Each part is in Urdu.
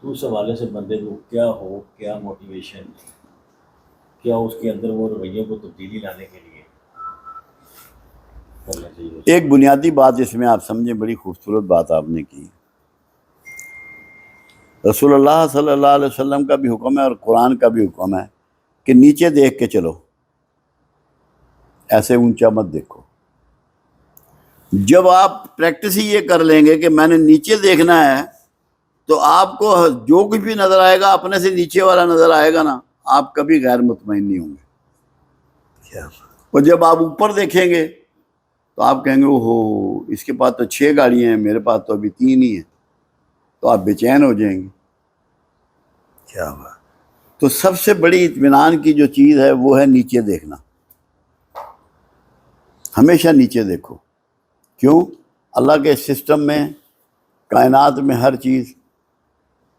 تو اس حوالے سے بندے کو کیا موٹیویشن، کیا اس کے اندر وہ رویوں کو تبدیلی لانے کے لیے کرنا چاہیے؟ ایک بنیادی بات اس میں آپ سمجھیں، بڑی خوبصورت بات آپ نے کی۔ رسول اللہ صلی اللہ علیہ وسلم کا بھی حکم ہے اور قرآن کا بھی حکم ہے کہ نیچے دیکھ کے چلو، ایسے اونچا مت دیکھو۔ جب آپ پریکٹس ہی یہ کر لیں گے کہ میں نے نیچے دیکھنا ہے، تو آپ کو جو کچھ بھی نظر آئے گا اپنے سے نیچے والا نظر آئے گا نا، آپ کبھی غیر مطمئن نہیں ہوں گے۔ اور جب آپ اوپر دیکھیں گے تو آپ کہیں گے اوہو اس کے پاس تو 6 گاڑیاں ہیں، میرے پاس تو ابھی 3 ہی ہیں، تو آپ بے چین ہو جائیں گے۔ کیا بات! تو سب سے بڑی اطمینان کی جو چیز ہے وہ ہے نیچے دیکھنا۔ ہمیشہ نیچے دیکھو۔ کیوں؟ اللہ کے سسٹم میں، کائنات میں ہر چیز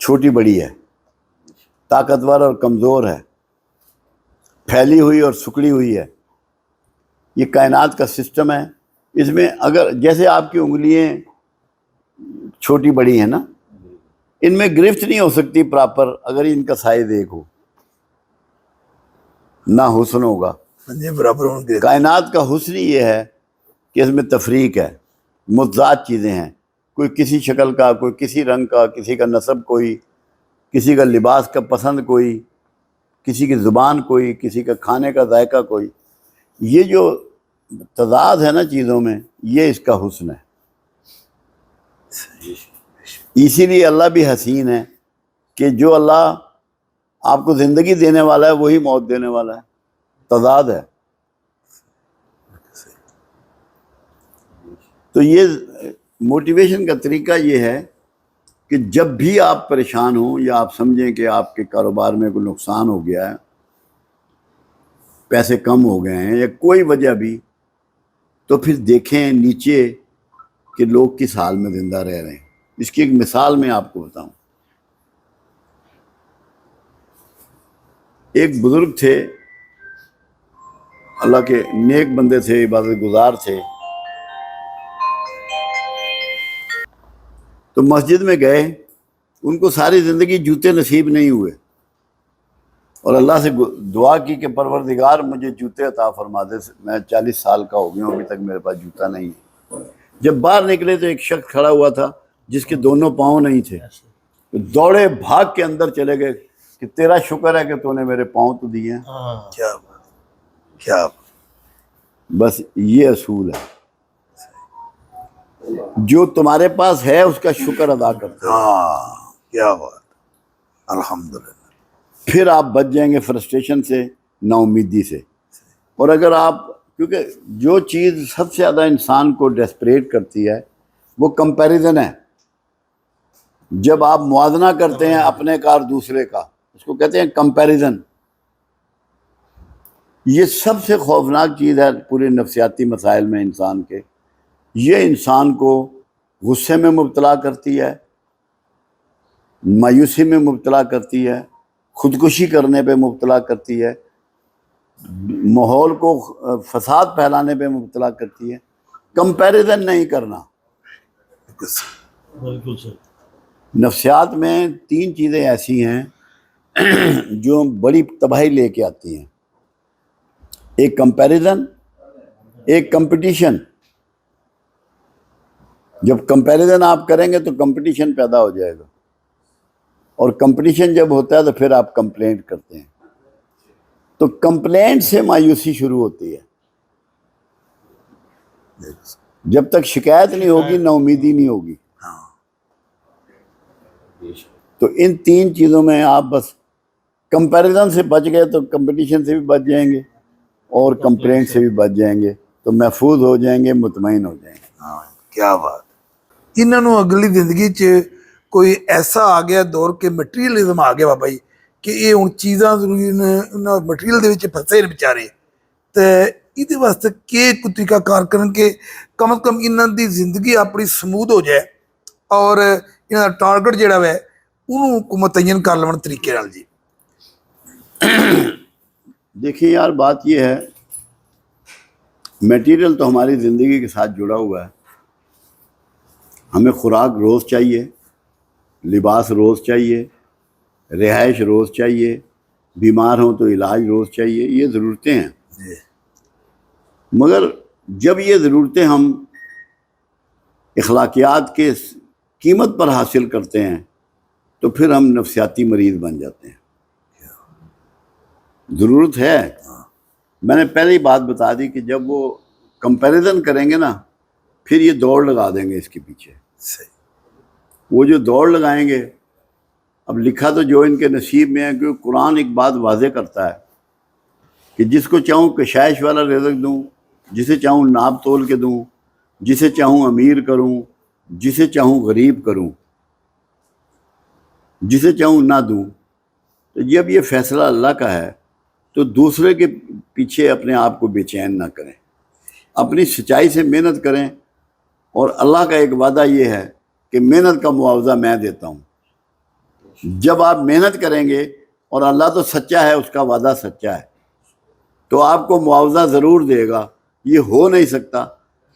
چھوٹی بڑی ہے، طاقتور اور کمزور ہے، پھیلی ہوئی اور سکڑی ہوئی ہے۔ یہ کائنات کا سسٹم ہے۔ اس میں اگر جیسے آپ کی انگلیاں چھوٹی بڑی ہیں نا، ان میں گرفت نہیں ہو سکتی پراپر اگر ان کا سائز ایک ہو، نہ حسن ہوگا۔ برابر کائنات کا حسن یہ ہے کہ اس میں تفریق ہے، متضاد چیزیں ہیں، کوئی کسی شکل کا، کوئی کسی رنگ کا، کسی کا نسب کوئی، کسی کا لباس کا پسند کوئی، کسی کی زبان کوئی، کسی کا کھانے کا ذائقہ کوئی۔ یہ جو تضاد ہے نا چیزوں میں، یہ اس کا حسن ہے۔ اسی لیے اللہ بھی حسین ہے کہ جو اللہ آپ کو زندگی دینے والا ہے وہی موت دینے والا ہے، تضاد ہے۔ تو یہ موٹیویشن کا طریقہ یہ ہے کہ جب بھی آپ پریشان ہوں یا آپ سمجھیں کہ آپ کے کاروبار میں کوئی نقصان ہو گیا ہے، پیسے کم ہو گئے ہیں یا کوئی وجہ بھی، تو پھر دیکھیں نیچے کہ لوگ کس حال میں زندہ رہ رہے ہیں۔ اس کی ایک مثال میں آپ کو بتاؤں۔ ایک بزرگ تھے، اللہ کے نیک بندے تھے، عبادت گزار تھے۔ تو مسجد میں گئے، ان کو ساری زندگی جوتے نصیب نہیں ہوئے، اور اللہ سے دعا کی کہ پروردگار مجھے جوتے عطا فرما دے، میں 40 سال کا ہو گیا ہوں، ابھی تک میرے پاس جوتا نہیں ہے۔ جب باہر نکلے تو ایک شخص کھڑا ہوا تھا جس کے دونوں پاؤں نہیں تھے، تو دوڑے بھاگ کے اندر چلے گئے کہ تیرا شکر ہے کہ تو نے میرے پاؤں تو دیے ہیں۔ کیا بات! کیا بات! بس یہ اصول ہے، جو تمہارے پاس ہے اس کا شکر ادا کرتے ہیں۔ کیا بات! الحمدللہ۔ پھر آپ بچ جائیں گے فرسٹریشن سے، نا امیدی سے۔ اور اگر آپ، کیونکہ جو چیز سب سے زیادہ انسان کو ڈیسپریٹ کرتی ہے وہ کمپیریزن ہے۔ جب آپ موازنہ کرتے ہیں اپنے کا اور دوسرے کا، اس کو کہتے ہیں کمپیریزن۔ یہ سب سے خوفناک چیز ہے پورے نفسیاتی مسائل میں انسان کے۔ یہ انسان کو غصے میں مبتلا کرتی ہے، مایوسی میں مبتلا کرتی ہے، خودکشی کرنے پہ مبتلا کرتی ہے، ماحول کو فساد پھیلانے پہ مبتلا کرتی ہے۔ کمپیریزن نہیں کرنا۔ بالکل سر۔ نفسیات میں 3 چیزیں ایسی ہیں جو بڑی تباہی لے کے آتی ہیں۔ ایک کمپیریزن، ایک کمپٹیشن۔ جب کمپیریزن آپ کریں گے تو کمپٹیشن پیدا ہو جائے گا، اور کمپٹیشن جب ہوتا ہے تو پھر آپ کمپلینٹ کرتے ہیں۔ تو کمپلینٹ سے مایوسی شروع ہوتی ہے۔ جب تک شکایت نہیں ہوگی نا امیدی نہیں ہوگی۔ تو ان 3 چیزوں میں آپ بس کمپیریزن سے بچ گئے تو کمپٹیشن سے بھی بچ جائیں گے اور کمپلینٹ سے بھی بچ جائیں گے، تو محفوظ ہو جائیں گے، مطمئن ہو جائیں گے۔ کیا بات! انہوں نے اگلی زندگی چ کوئی ایسا آ گیا دور کہ مٹیریلزم آ گیا بابا جی کہ یہ ہوں چیزاں ضروری نے، مٹیریل دے وچ پھسے نے بیچارے، تے یہ واسطے کہ کوئی طریقہ کار کرن کہ کم از کم انہاں دی زندگی اپنی سموتھ ہو جائے اور انہاں دا ٹارگٹ جڑا ہے انہوں کو متعین کر لون طریقے نال۔ جی دیکھیں یار، بات یہ ہے، میٹیریل تو ہماری زندگی کے ساتھ جڑا ہوا ہے۔ ہمیں خوراک روز چاہیے، لباس روز چاہیے، رہائش روز چاہیے، بیمار ہوں تو علاج روز چاہیے، یہ ضرورتیں ہیں. مگر جب یہ ضرورتیں ہم اخلاقیات کے قیمت پر حاصل کرتے ہیں تو پھر ہم نفسیاتی مریض بن جاتے ہیں. ضرورت ہے. میں نے پہلے ہی بات بتا دی کہ جب وہ کمپیریزن کریں گے نا پھر یہ دوڑ لگا دیں گے اس کے پیچھے. وہ جو دوڑ لگائیں گے، اب لکھا تو جو ان کے نصیب میں ہے، کیونکہ قرآن ایک بات واضح کرتا ہے کہ جس کو چاہوں کشائش والا رزق دوں، جسے چاہوں ناپ تول کے دوں، جسے چاہوں امیر کروں، جسے چاہوں غریب کروں، جسے چاہوں نہ دوں. تو جب یہ فیصلہ اللہ کا ہے تو دوسرے کے پیچھے اپنے آپ کو بے چین نہ کریں، اپنی سچائی سے محنت کریں. اور اللہ کا ایک وعدہ یہ ہے کہ محنت کا معاوضہ میں دیتا ہوں. جب آپ محنت کریں گے، اور اللہ تو سچا ہے، اس کا وعدہ سچا ہے، تو آپ کو معاوضہ ضرور دے گا. یہ ہو نہیں سکتا،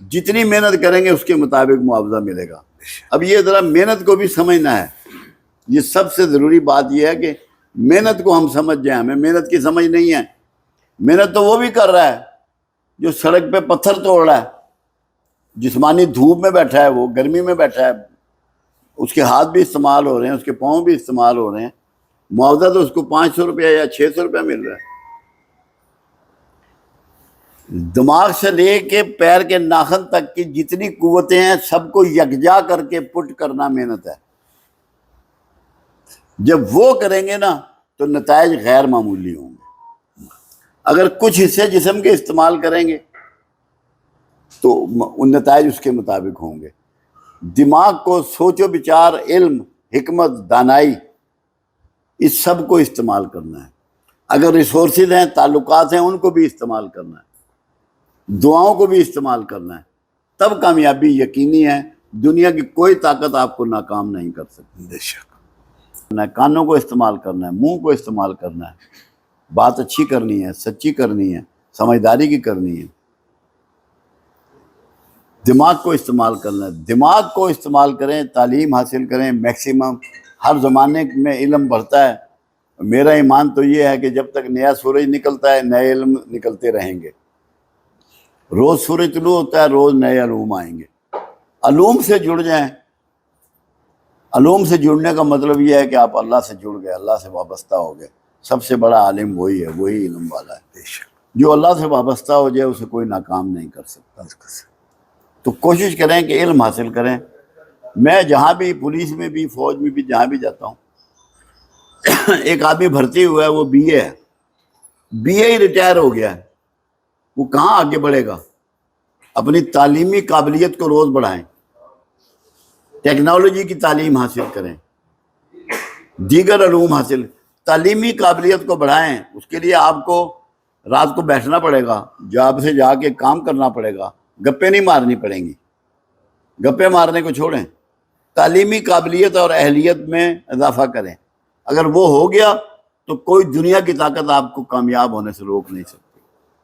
جتنی محنت کریں گے اس کے مطابق معاوضہ ملے گا. اب یہ ذرا محنت کو بھی سمجھنا ہے. یہ سب سے ضروری بات یہ ہے کہ محنت کو ہم سمجھ جائیں. ہمیں محنت کی سمجھ نہیں ہے. محنت تو وہ بھی کر رہا ہے جو سڑک پہ پتھر توڑ رہا ہے، جسمانی دھوپ میں بیٹھا ہے، وہ گرمی میں بیٹھا ہے، اس کے ہاتھ بھی استعمال ہو رہے ہیں، اس کے پاؤں بھی استعمال ہو رہے ہیں. معاوضہ تو اس کو 500 روپیہ یا 600 روپیہ مل رہا ہے. دماغ سے لے کے پیر کے ناخن تک کی جتنی قوتیں ہیں سب کو یکجا کر کے پٹ کرنا محنت ہے. جب وہ کریں گے نا تو نتائج غیر معمولی ہوں گے. اگر کچھ حصے جسم کے استعمال کریں گے تو ان نتائج اس کے مطابق ہوں گے. دماغ کو سوچ و بچار، علم، حکمت، دانائی، اس سب کو استعمال کرنا ہے. اگر ریسورسز ہیں، تعلقات ہیں، ان کو بھی استعمال کرنا ہے، دعاؤں کو بھی استعمال کرنا ہے. تب کامیابی یقینی ہے. دنیا کی کوئی طاقت آپ کو ناکام نہیں کر سکتی. بے شک. کانوں کو استعمال کرنا ہے، منہ کو استعمال کرنا ہے، بات اچھی کرنی ہے، سچی کرنی ہے، سمجھداری کی کرنی ہے. دماغ کو استعمال کرنا ہے. دماغ کو استعمال کریں، تعلیم حاصل کریں میکسیمم. ہر زمانے میں علم بڑھتا ہے. میرا ایمان تو یہ ہے کہ جب تک نیا سورج نکلتا ہے نئے علم نکلتے رہیں گے. روز سورج طلوع ہوتا ہے، روز نئے علوم آئیں گے. علوم سے جڑ جائیں. علوم سے جڑنے کا مطلب یہ ہے کہ آپ اللہ سے جڑ گئے، اللہ سے وابستہ ہو گئے. سب سے بڑا عالم وہی ہے، وہی علم والا ہے. بے شک. جو اللہ سے وابستہ ہو جائے اسے کوئی ناکام نہیں کر سکتا. تو کوشش کریں کہ علم حاصل کریں. میں جہاں بھی، پولیس میں بھی، فوج میں بھی، جہاں بھی جاتا ہوں، ایک آدمی بھرتی ہوا ہے، وہ بی اے ہے، بی اے ہی ریٹائر ہو گیا ہے. وہ کہاں آگے بڑھے گا؟ اپنی تعلیمی قابلیت کو روز بڑھائیں، ٹیکنالوجی کی تعلیم حاصل کریں، دیگر علوم حاصل. تعلیمی قابلیت کو بڑھائیں. اس کے لیے آپ کو رات کو بیٹھنا پڑے گا، جاب سے جا کے کام کرنا پڑے گا، گپے نہیں مارنی پڑیں گی. گپے مارنے کو چھوڑیں، تعلیمی قابلیت اور اہلیت میں اضافہ کریں. اگر وہ ہو گیا تو کوئی دنیا کی طاقت آپ کو کامیاب ہونے سے روک نہیں سکتی.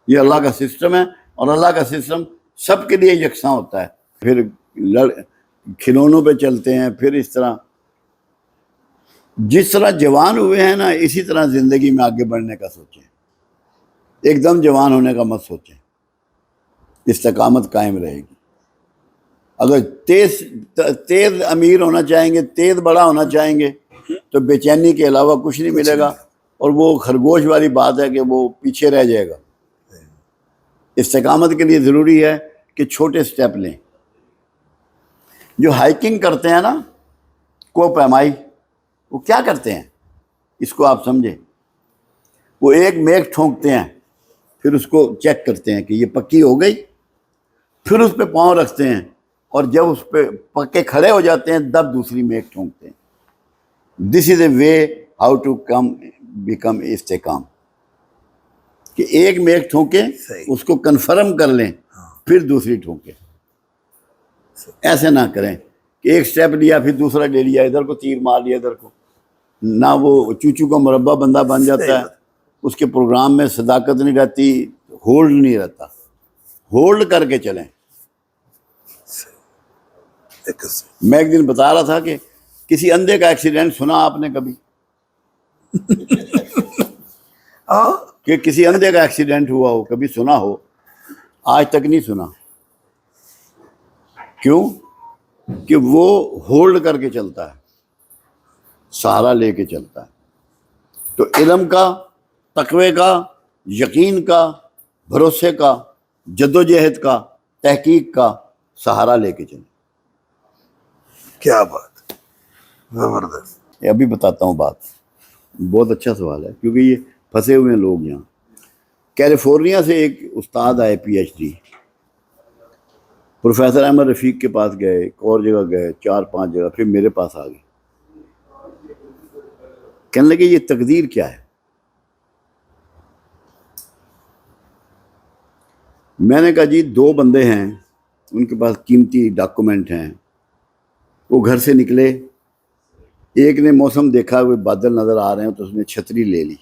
یہ اللہ کا سسٹم ہے، اور اللہ کا سسٹم سب کے لیے یکساں ہوتا ہے. پھر کھلونوں پہ چلتے ہیں. پھر اس طرح جس طرح جوان ہوئے ہیں نا، اسی طرح زندگی میں آگے بڑھنے کا سوچیں. ایک دم جوان ہونے کا مت سوچیں. استقامت قائم رہے گی. اگر تیز امیر ہونا چاہیں گے، تیز بڑا ہونا چاہیں گے، تو بے چینی کے علاوہ کچھ نہیں ملے گا. اور وہ خرگوش والی بات ہے کہ وہ پیچھے رہ جائے گا. استقامت کے لیے ضروری ہے کہ چھوٹے سٹیپ لیں. جو ہائکنگ کرتے ہیں نا، کو پیمائی، وہ کیا کرتے ہیں اس کو آپ سمجھیں. وہ ایک میک ٹھونکتے ہیں، پھر اس کو چیک کرتے ہیں کہ یہ پکی ہو گئی، پھر اس پہ پاؤں رکھتے ہیں، اور جب اس پہ پکے کھڑے ہو جاتے ہیں تب دوسری میک ٹھونکتے ہیں. دس از اے وے ہاؤ ٹو بیکم استحکام. کہ ایک میک ٹھونکیں، اس کو کنفرم کر لیں، پھر دوسری ٹھونکیں. ایسے نہ کریں کہ ایک سٹیپ لیا پھر دوسرا لے لیا، ادھر کو تیر مار لیا ادھر کو. نہ وہ چوچو کا مربع بندہ بن جاتا ہے. اس کے پروگرام میں صداقت نہیں رہتی، ہولڈ نہیں رہتا. ہولڈ کر کے چلیں. میں ایک دن بتا رہا تھا کہ کسی اندھے کا ایکسیڈنٹ سنا آپ نے کبھی ہاں کہ کسی اندھے کا ایکسیڈنٹ ہوا ہو؟ کبھی سنا ہو؟ آج تک نہیں سنا. کیوں؟ کہ وہ ہولڈ کر کے چلتا ہے، سہارا لے کے چلتا ہے. تو علم کا، تقوی کا، یقین کا، بھروسے کا، جدوجہد کا، تحقیق کا سہارا لے کے چلے. کیا بات، زبردست. یہ ابھی بتاتا ہوں بات، بہت اچھا سوال ہے کیونکہ یہ پھنسے ہوئے ہیں لوگ یہاں. کیلیفورنیا سے ایک استاد آئے P H D, professor Ahmad Rafiq کے پاس گئے، ایک اور جگہ گئے، 4-5 جگہ، پھر میرے پاس آ گئے. کہنے لگے یہ تقدیر کیا ہے؟ میں نے کہا جی 2 بندے ہیں، ان کے پاس قیمتی ڈاکومنٹ ہیں، وہ گھر سے نکلے، ایک نے موسم دیکھا کوئی بادل نظر آ رہے ہیں تو اس نے چھتری لے لی،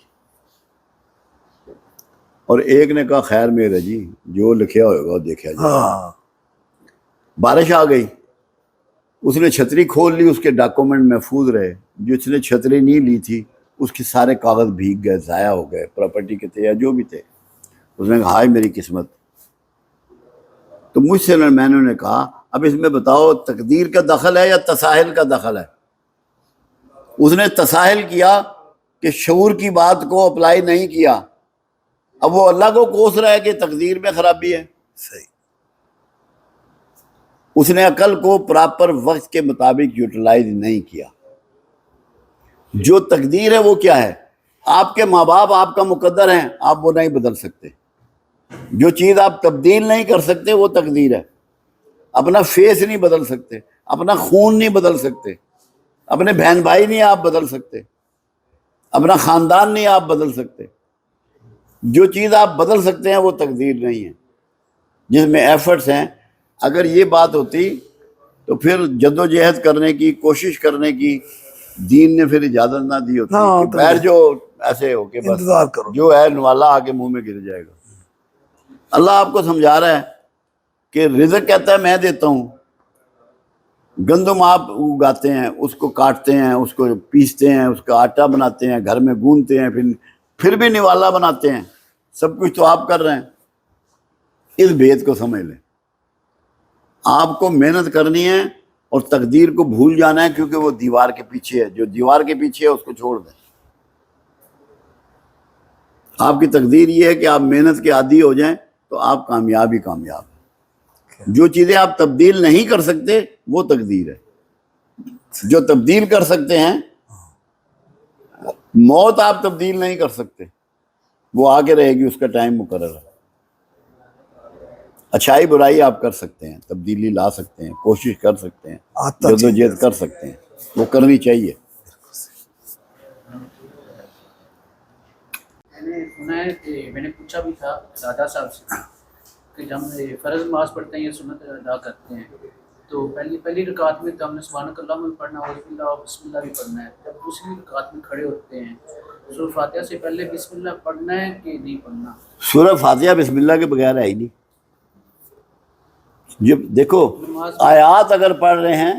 اور ایک نے کہا خیر میرے جی جو لکھیا ہوئے گا وہ دیکھا جائے. ہاں بارش آ گئی، اس نے چھتری کھول لی، اس کے ڈاکومنٹ محفوظ رہے. جس نے چھتری نہیں لی تھی اس کے سارے کاغذ بھیگ گئے، ضائع ہو گئے، پراپرٹی کے تھے یا جو بھی تھے. اس نے کہا ہائے میری قسمت. تو مجھ سے میں نے کہا اب اس میں بتاؤ تقدیر کا دخل ہے یا تساہل کا دخل ہے؟ اس نے تساہل کیا کہ شعور کی بات کو اپلائی نہیں کیا. اب وہ اللہ کو کوس رہا ہے کہ تقدیر میں خرابی ہے. صحیح. اس نے عقل کو پراپر وقت کے مطابق یوٹیلائز نہیں کیا. جو تقدیر ہے وہ کیا ہے؟ آپ کے ماں باپ آپ کا مقدر ہیں، آپ وہ نہیں بدل سکتے. جو چیز آپ تبدیل نہیں کر سکتے وہ تقدیر ہے. اپنا فیس نہیں بدل سکتے، اپنا خون نہیں بدل سکتے، اپنے بہن بھائی نہیں آپ بدل سکتے، اپنا خاندان نہیں آپ بدل سکتے. جو چیز آپ بدل سکتے ہیں وہ تقدیر نہیں ہے، جس میں ایفرٹس ہیں. اگر یہ بات ہوتی تو پھر جدوجہد کرنے کی، کوشش کرنے کی دین نے پھر اجازت نہ دی ہوتی ہاں، کہ بیر جو ایسے ہو کے بس انتظار کرو. جو ہے نوالا آ کے منہ میں گر جائے گا. اللہ آپ کو سمجھا رہا ہے کہ رزق کہتا ہے میں دیتا ہوں. گندم آپ اگاتے ہیں، اس کو کاٹتے ہیں، اس کو پیستے ہیں، اس کا آٹا بناتے ہیں، گھر میں گوندتے ہیں، پھر بھی نوالا بناتے ہیں. سب کچھ تو آپ کر رہے ہیں. اس بھید کو سمجھ لیں. آپ کو محنت کرنی ہے اور تقدیر کو بھول جانا ہے، کیونکہ وہ دیوار کے پیچھے ہے. جو دیوار کے پیچھے ہے اس کو چھوڑ دیں. آپ کی تقدیر یہ ہے کہ آپ محنت کے عادی ہو جائیں تو آپ کامیاب ہی کامیاب ہیں. جو چیزیں آپ تبدیل نہیں کر سکتے وہ تقدیر ہے. جو تبدیل کر سکتے ہیں، موت آپ تبدیل نہیں کر سکتے، وہ آگے رہے گی، اس کا ٹائم مقرر ہے. اچھائی برائی آپ کر سکتے ہیں، تبدیلی لا سکتے ہیں، کوشش کر سکتے ہیں، جدوجہد کر سکتے ہیں، وہ کرنی چاہیے. میں نے سنا ہے کہ میں نے پوچھا بھی تھا دادا صاحب سے کہ جب ہم فرض نماز پڑھتے ہیں یا سنت ادا کرتے ہیں تو پہلی رکعت میں تو ہم نے سبحانک اللہم بھی پڑھنا ہے، بسم اللہ بھی پڑھنا ہے. جب دوسری رکعت میں کھڑے ہوتے ہیں سورہ فاتحہ سے پہلے بسم اللہ پڑھنا ہے کہ نہیں پڑھنا؟ سورہ فاتحہ بسم اللہ کے بغیر ہے ہی نہیں. جب دیکھو آیات اگر پڑھ رہے ہیں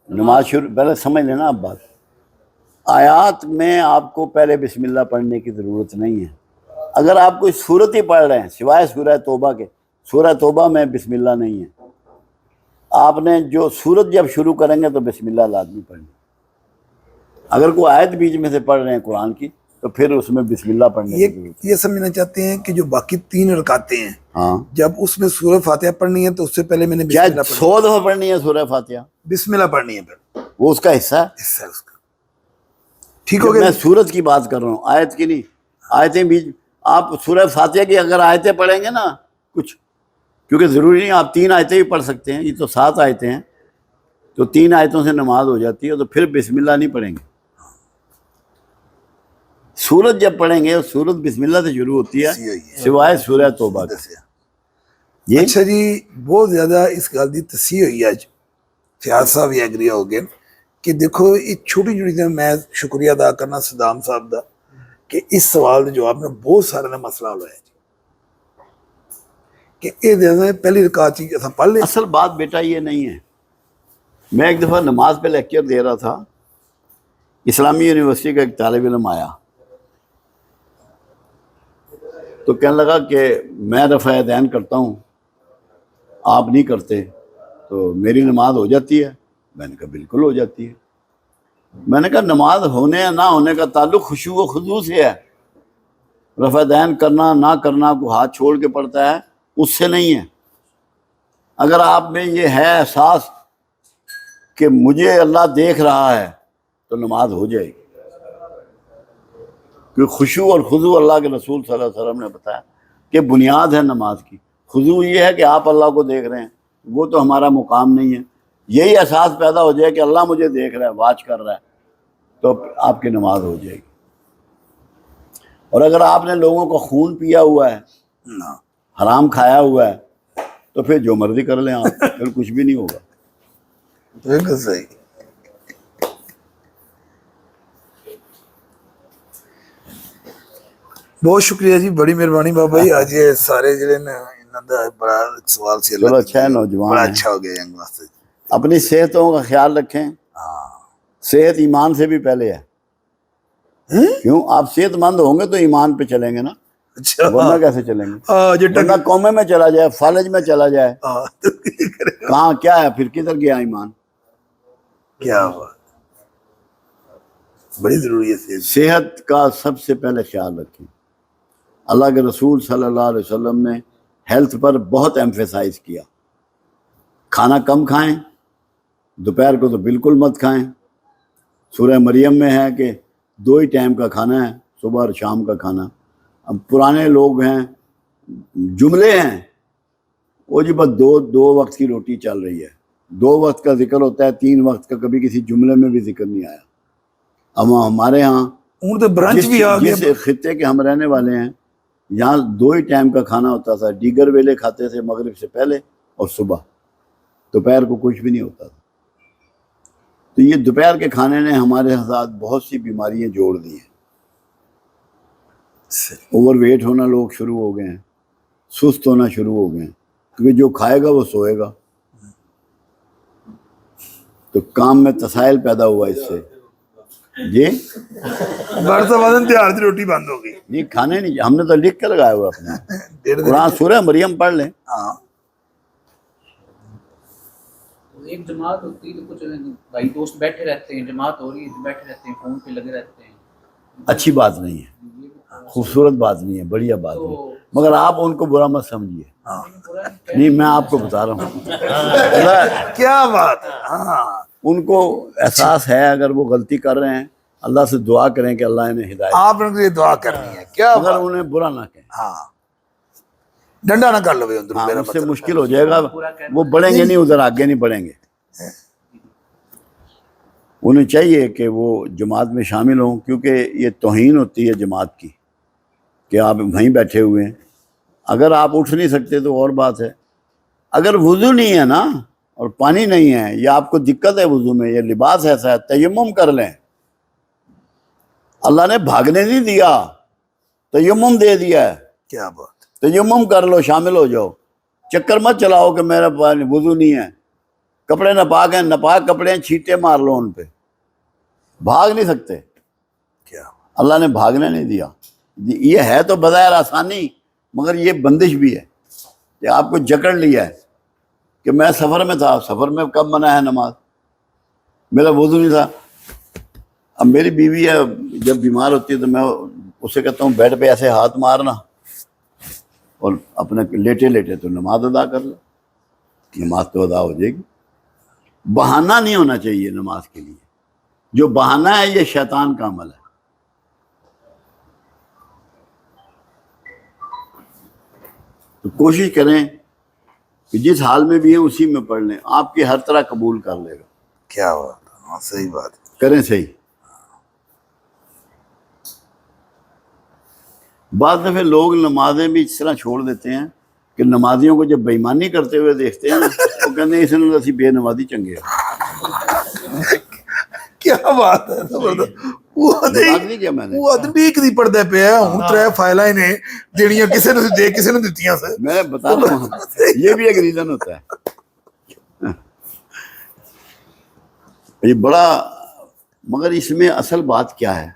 نماز شروع، پہلے سمجھ لینا آپ بات. آیات میں آپ کو پہلے بسم اللہ پڑھنے کی ضرورت نہیں ہے. اگر آپ کوئی سورت ہی پڑھ رہے ہیں سوائے سورہ توبہ کے، سورہ توبہ میں بسم اللہ نہیں ہے. آپ نے جو سورت جب شروع کریں گے تو بسم اللہ لازمی پڑھنی. اگر کوئی آیت بیچ میں سے پڑھ رہے ہیں قرآن کی تو پھر اس میں بسم اللہ پڑھنے کی ضرورت ہے. یہ سمجھنا چاہتے ہیں کہ جو باقی 3 رکعتیں ہیں، ہاں، جب اس میں سورہ فاتحہ پڑھنی ہے تو اس سے پہلے میں نے بسم چاہے اللہ پڑھنی 100 دفعہ پڑھنی ہے سورہ فاتحہ، ہے. بسم اللہ پڑھنی ہے پھر وہ اس کا حصہ ہے. اس سے اس کا ٹھیک ہو میں گیا. سورت کی بات کر رہا ہوں، آیت کی نہیں. آیتیں بھی آپ سورہ فاتحہ کی اگر آیتیں پڑھیں گے نا کچھ، کیونکہ ضروری نہیں آپ 3 آیتیں بھی پڑھ سکتے ہیں، یہ تو 7 آیتیں ہیں، تو 3 آیتوں سے نماز ہو جاتی ہے، تو پھر بسم اللہ نہیں پڑھیں گے. سورت جب پڑھیں گے سورت بسم اللہ سے شروع ہوتی ہے سوائے سورہ توبہ کے. یہ اچھا جی، بہت زیادہ اس گل کی تصحیح ہوئی اج، فیاض صاحب بھی ایگری ہو گئے کہ دیکھو یہ چھوٹی چھوٹی چیزیں. میں شکریہ ادا کرنا صدام صاحب دا کہ اس سوال کے جواب میں بہت سارے نے مسئلہ حل ہوا جی کہ یہ پہلی رکعت ہی پڑھ لیں. اصل بات بیٹا یہ نہیں ہے. میں ایک دفعہ نماز پہ لیکچر دے رہا تھا، اسلامی یونیورسٹی کا ایک طالب علم آیا تو کہنے لگا کہ میں رفع یدین کرتا ہوں، آپ نہیں کرتے، تو میری نماز ہو جاتی ہے؟ میں نے کہا بالکل ہو جاتی ہے۔ میں نے کہا نماز ہونے یا نہ ہونے کا تعلق خشوع و خضوع سے ہے، رفع یدین کرنا نہ کرنا، کو ہاتھ چھوڑ کے پڑتا ہے، اس سے نہیں ہے۔ اگر آپ میں یہ ہے احساس کہ مجھے اللہ دیکھ رہا ہے تو نماز ہو جائے گی، کیونکہ خشوع اور خضوع اللہ کے رسول صلی اللہ علیہ وسلم نے بتایا کہ بنیاد ہے نماز کی۔ خضوع یہ ہے کہ آپ اللہ کو دیکھ رہے ہیں، وہ تو ہمارا مقام نہیں ہے۔ یہی احساس پیدا ہو جائے کہ اللہ مجھے دیکھ رہا ہے، واچ کر رہا ہے، تو آپ کی نماز ہو جائے گی۔ اور اگر آپ نے لوگوں کا خون پیا ہوا ہے، حرام کھایا ہوا ہے، تو پھر جو مرضی کر لیں آپ، پھر کچھ بھی نہیں ہوگا۔ بالکل صحیح۔ بہت شکریہ جی، بڑی مہربانی بابا جی۔ آج یہ سارے جڑے نا انہاں دا بڑا سوال سی، چلو اچھا ہے، نوجوان بڑا ہیں۔ اچھا ہو گیا انگ واسطے۔ اپنی صحتوں کا خیال رکھیں، صحت ایمان سے بھی پہلے ہے۔ کیوں؟ آپ صحت مند ہوں گے تو ایمان پہ چلیں گے نا، اچھا ورنہ کیسے چلیں گے؟ جو ورنہ قومے میں چلا جائے، فالج میں چلا جائے، تو یہ کرے گا۔ کہاں کیا ہے پھر، کدھر گیا ایمان؟ کیا بات، بڑی ضروری ہے صحت۔ صحت کا سب سے پہلے خیال رکھیں۔ اللہ کے رسول صلی اللہ علیہ وسلم نے ہیلتھ پر بہت ایمفیسائز کیا۔ کھانا کم کھائیں، دوپہر کو تو بالکل مت کھائیں۔ سورہ مریم میں ہے کہ 2 ہی ٹائم کا کھانا ہے، صبح اور شام کا کھانا۔ اب پرانے لوگ ہیں، جملے ہیں، وہ جی بس دو وقت کی روٹی چل رہی ہے، 2 وقت کا ذکر ہوتا ہے، 3 وقت کا کبھی کسی جملے میں بھی ذکر نہیں آیا۔ اما ہمارے ہاں ہوں تو برنچ بھی آ گیا۔ جس خطے کے ہم رہنے والے ہیں، یہاں 2 ہی ٹائم کا کھانا ہوتا تھا، دیگر ویلے کھاتے تھے مغرب سے پہلے اور صبح، دوپہر کو کچھ بھی نہیں ہوتا تھا۔ تو یہ دوپہر کے کھانے نے ہمارے ساتھ بہت سی بیماریاں جوڑ دی ہیں۔ اوور ویٹ ہونا لوگ شروع ہو گئے ہیں، سست ہونا شروع ہو گئے ہیں، کیونکہ جو کھائے گا وہ سوئے گا، تو کام میں تسائل پیدا ہوا اس سے۔ جی بڑھ سا وزن تیار تھی، روٹی بند ہو گئی۔ نہیں کھانے نہیں، ہم نے تو لکھ کے لگایا ہوا اپنے قرآن سورہ مریم پڑھ لیں۔ ہاں ایک جماعت ہوتی ہے، کچھ بھائی دوست بیٹھے رہتے ہیں، جماعت ہو رہی ہے بیٹھے رہتے ہیں، فون پہ لگے رہتے ہیں۔ اچھی بات نہیں ہے، خوبصورت بات نہیں ہے، بڑھیا بات نہیں ہے، مگر آپ ان کو برا مت سمجھیے۔ نہیں میں آپ کو بتا رہا ہوں، کیا بات ہے۔ ہاں ان کو احساس ہے، اگر وہ غلطی کر رہے ہیں اللہ سے دعا کریں کہ اللہ انہیں ہدایت، آپ ان کے لیے دعا کرنی ہے۔ کیا مگر بات، انہیں برا نہ کہیں۔ ہاں ڈنڈا نہ کر لو اندر، ہاں میرا اس سے مطلب مشکل ہو جائے گا، وہ بڑھیں گے نہیں ادھر، آگے نہیں بڑھیں گے۔ انہیں چاہیے کہ وہ جماعت میں شامل ہوں، کیونکہ یہ توہین ہوتی ہے جماعت کی کہ آپ وہیں بیٹھے ہوئے ہیں۔ اگر آپ اٹھ نہیں سکتے تو اور بات ہے، اگر وضو نہیں ہے نا اور پانی نہیں ہے، یا آپ کو دقت ہے وضو میں، یا لباس ایسا ہے، تیمم کر لیں۔ اللہ نے بھاگنے نہیں دیا، تیمم دے دیا ہے، کیا بات۔ تیمم کر لو، شامل ہو جاؤ۔ چکر مت چلاؤ کہ میرا وضو نہیں ہے، کپڑے ناپاک ہیں، ناپاک کپڑے ہیں، چھینٹے مار لو ان پہ، بھاگ نہیں سکتے۔ کیا اللہ نے بھاگنے نہیں دیا۔ یہ ہے تو بظاہر آسانی، مگر یہ بندش بھی ہے کہ آپ کو جکڑ لیا ہے کہ میں سفر میں تھا، سفر میں کب منع ہے نماز، میرا وضو نہیں تھا۔ اب میری بیوی ہے، جب بیمار ہوتی ہے تو میں اسے کہتا ہوں بیڈ پہ ایسے ہاتھ مارنا اور اپنے لیٹے لیٹے تو نماز ادا کر لو، نماز تو ادا ہو جائے گی۔ بہانہ نہیں ہونا چاہیے نماز کے لیے، جو بہانہ ہے یہ شیطان کا عمل ہے۔ تو کوشش کریں کہ جس حال میں بھی ہیں اسی میں پڑھ لیں، آپ کی ہر طرح قبول کر لے گا۔ کیا بات ہے، ہاں صحیح بات ہے۔ کریں صحیح۔ بعض دفعہ لوگ نمازیں بھی اس طرح چھوڑ دیتے ہیں کہ نمازیوں کو جب بےایمانی کرتے ہوئے دیکھتے ہیں نا وہ کہتے ہیں اس نے اسی بے نمازی چنگے ہیں۔ کیا بات ہے، زبردست۔ وہ مذاق نہیں کیا میں نے، وہ آدمی کدی پڑھدا پیا، ہن 3 فائلاں نے جڑیاں کسے نے دے کسے نے دتیاں سے۔ میں بتا رہا ہوں، یہ بھی ایک ریزن ہوتا ہے۔ یہ بڑا، مگر اس میں اصل بات کیا ہے،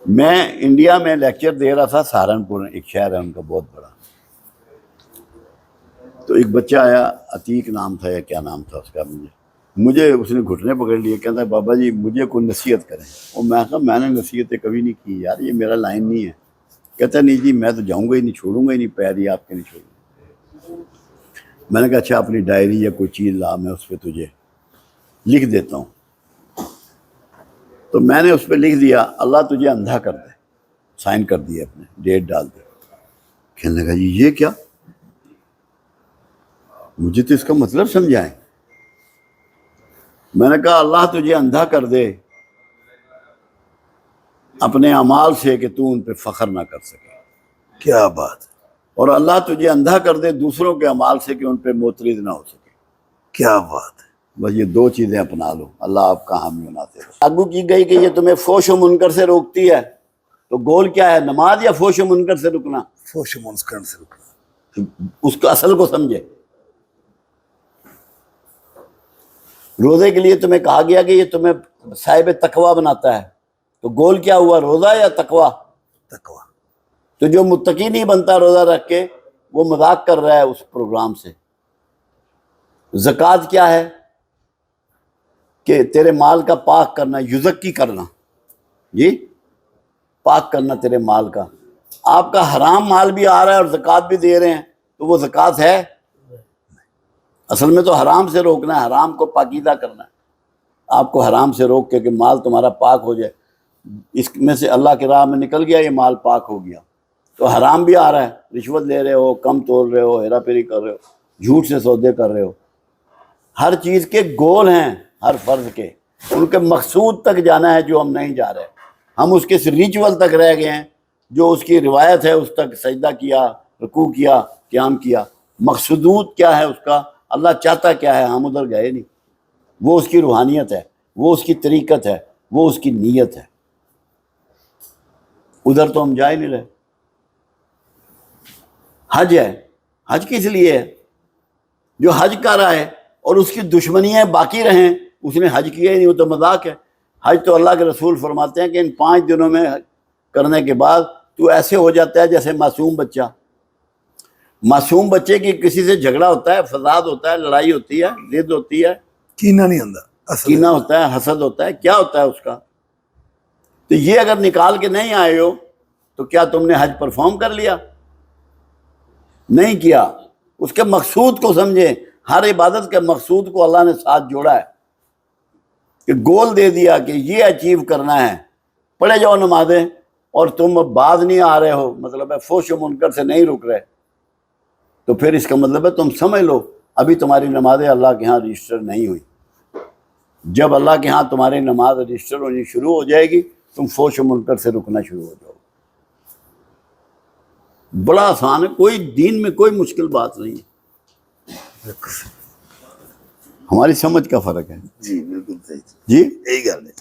میں انڈیا میں لیکچر دے رہا تھا سہارنپور، ایک شہر ہے ان کا بہت بڑا، تو ایک بچہ آیا، عتیق نام تھا یا کیا نام تھا اس کا، مجھے اس نے گھٹنے پکڑ لیے، کہتا ہے بابا جی مجھے کوئی نصیحت کریں، اور میں کہا میں نے نصیحتیں کبھی نہیں کی یار، یہ میرا لائن نہیں ہے۔ کہتا ہے نہیں جی میں تو جاؤں گا ہی نہیں، چھوڑوں گا ہی نہیں، پیر ہی آپ کے نہیں چھوڑوں گا۔ میں نے کہا اچھا اپنی ڈائری یا کوئی چیز لا، میں اس پہ تجھے لکھ دیتا ہوں۔ تو میں نے اس پہ لکھ دیا اللہ تجھے اندھا کر دے، سائن کر دیے، اپنے ڈیٹ ڈال دے۔ کہنے لگا جی یہ کیا، مجھے تو اس کا مطلب سمجھائیں۔ میں نے کہا اللہ تجھے اندھا کر دے اپنے اعمال سے کہ تو ان پہ فخر نہ کر سکے، کیا بات ہے، اور اللہ تجھے اندھا کر دے دوسروں کے اعمال سے کہ ان پہ معترض نہ ہو سکے۔ کیا بات ہے، بس یہ دو چیزیں اپنا لو، اللہ آپ کا حامی و ناصر۔ لاگو کی گئی کہ یہ تمہیں فحش و منکر سے روکتی ہے، تو گول کیا ہے، نماز یا فحش و منکر سے رکنا؟ فحش و منکر سے رکنا۔ اس کو اصل کو سمجھے۔ روزے کے لیے تمہیں کہا گیا کہ یہ تمہیں صاحب تقویٰ بناتا ہے، تو گول کیا ہوا، روزہ یا تقویٰ؟ تقویٰ۔ تو جو متقی نہیں بنتا روزہ رکھ کے، وہ مذاق کر رہا ہے اس پروگرام سے۔ زکوٰۃ کیا ہے کہ تیرے مال کا پاک کرنا، یزکی کرنا، جی پاک کرنا تیرے مال کا۔ آپ کا حرام مال بھی آ رہا ہے اور زکوٰۃ بھی دے رہے ہیں، تو وہ زکوٰۃ ہے؟ اصل میں تو حرام سے روکنا ہے، حرام کو پاکیزہ کرنا ہے۔ آپ کو حرام سے روک کے کہ مال تمہارا پاک ہو جائے، اس میں سے اللہ کی راہ میں نکل گیا، یہ مال پاک ہو گیا، تو حرام بھی آ رہا ہے، رشوت لے رہے ہو، کم تول رہے ہو، ہیرا پھیری کر رہے ہو، جھوٹ سے سودے کر رہے ہو۔ ہر چیز کے گول ہیں، ہر فرض کے، ان کے مقصود تک جانا ہے جو ہم نہیں جا رہے۔ ہم اس کے ریچول تک رہ گئے ہیں، جو اس کی روایت ہے اس تک سجدہ کیا، رکوع کیا، قیام کیا۔ مقصود کیا ہے اس کا، اللہ چاہتا کیا ہے، ہم ادھر گئے نہیں۔ وہ اس کی روحانیت ہے، وہ اس کی طریقت ہے، وہ اس کی نیت ہے، ادھر تو ہم جا ہی نہیں رہے۔ حج ہے، حج کس لیے ہے؟ جو حج کر رہا ہے اور اس کی دشمنیاں باقی رہیں، اس نے حج کیا ہی نہیں، وہ تو مذاق ہے۔ حج تو اللہ کے رسول فرماتے ہیں کہ ان 5 دنوں میں کرنے کے بعد تو ایسے ہو جاتا ہے جیسے معصوم بچہ۔ معصوم بچے کی کسی سے جھگڑا ہوتا ہے، فساد ہوتا ہے، لڑائی ہوتی ہے، ضد ہوتی ہے، کینہ نہیں آندا، اصل کینہ ہوتا ہے، حسد ہوتا ہے، کیا ہوتا ہے اس کا؟ تو یہ اگر نکال کے نہیں آئے ہو تو کیا تم نے حج پرفارم کر لیا؟ نہیں کیا۔ اس کے مقصود کو سمجھے، ہر عبادت کے مقصود کو اللہ نے ساتھ جوڑا ہے، کہ گول دے دیا کہ یہ اچیو کرنا ہے۔ پڑھے جاؤ نمازیں اور تم باز نہیں آ رہے ہو، مطلب ہے فحش و منکر سے نہیں رک رہے، تو پھر اس کا مطلب ہے تم سمجھ لو ابھی تمہاری نمازیں اللہ کے ہاں رجسٹر نہیں ہوئی۔ جب اللہ کے ہاں تمہاری نماز رجسٹر ہونی شروع ہو جائے گی، تم فحش و منکر سے رکنا شروع ہو جاؤ۔ بڑا آسان ہے، کوئی دین میں کوئی مشکل بات نہیں ہے، ہماری سمجھ کا فرق ہے۔ جی بالکل صحیح، جی یہی گل ہے۔